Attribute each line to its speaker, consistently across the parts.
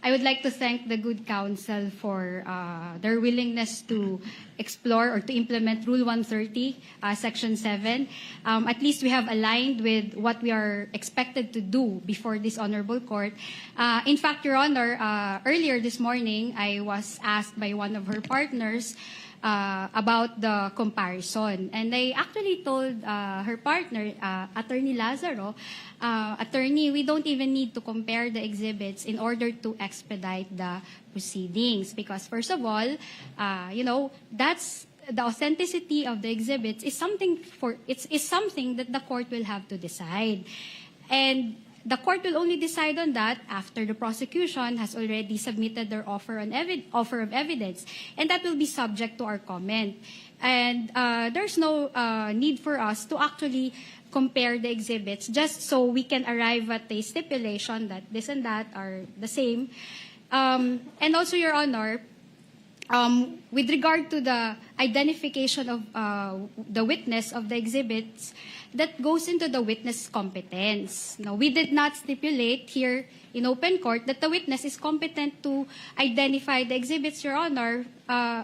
Speaker 1: I would like to thank the good counsel for their willingness to explore or to implement Rule 130, Section 7. At least we have aligned with what we are expected to do before this honorable court. In fact, Your Honor, earlier this morning, I was asked by one of her partners about the comparison. And I actually told her partner, Attorney Lazaro, Attorney, we don't even need to compare the exhibits in order to expedite the proceedings. Because first of all, that's the authenticity of the exhibits is something something that the court will have to decide. And the court will only decide on that after the prosecution has already submitted their offer of evidence, and that will be subject to our comment. And there's no need for us to actually compare the exhibits just so we can arrive at a stipulation that this and that are the same. And also, Your Honor, with regard to the identification of the witness of the exhibits, that goes into the witness competence. Now, we did not stipulate here in open court that the witness is competent to identify the exhibits, Your Honor,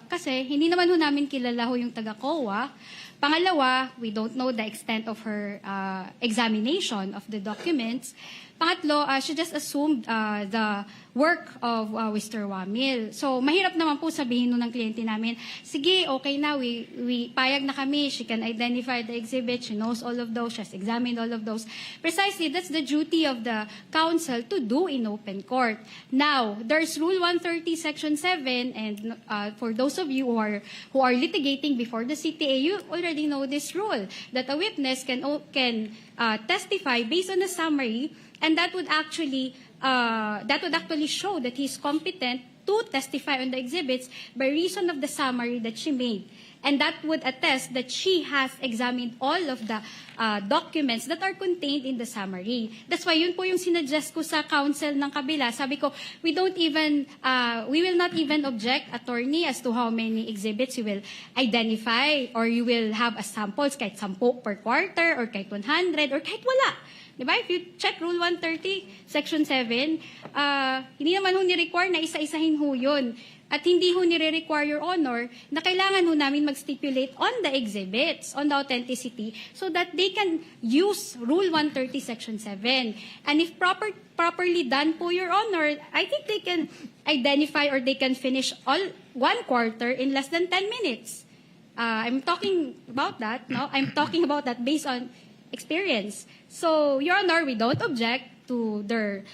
Speaker 1: kasi hindi naman ho namin kilala ho yung taga-COA. Pangalawa, we don't know the extent of her examination of the documents. Pangatlo, she just assumed the work of Mr. Wamil. So, mahirap naman po sabihin ng kliyente namin, sige, okay na, we payag na kami, she can identify the exhibit, she knows all of those, she has examined all of those. Precisely, that's the duty of the counsel to do in open court. Now, there's Rule 130, Section 7, and for those of you who are litigating before the CTA, you already know this rule, that a witness can testify based on a summary, and that would actually show that he's competent to testify on the exhibits by reason of the summary that she made. And that would attest that she has examined all of the documents that are contained in the summary. That's why yun po yung sinuggest ko sa counsel ng kabila. Sabi ko, we will not even object, attorney, as to how many exhibits you will identify or you will have as samples, kahit 10 per quarter or kahit 100 or kahit wala. Diba? If you check Rule 130, Section 7, hindi naman ho ni-require na isa-isahin ho yun. At hindi ho nire-require, Your Honor, na kailangan ho namin mag-stipulate on the exhibits, on the authenticity, so that they can use Rule 130, Section 7. And if properly done po, Your Honor, I think they can identify or they can finish all 1 quarter in less than 10 minutes. I'm talking about that, no? I'm talking about that based on experience. So, Your Honor, we don't object to their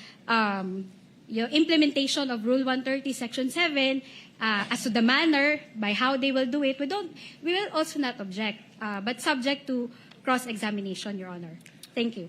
Speaker 1: implementation of Rule 130, Section 7, as to the manner by how they will do it. We will also not object, but subject to cross-examination, Your Honor. Thank you.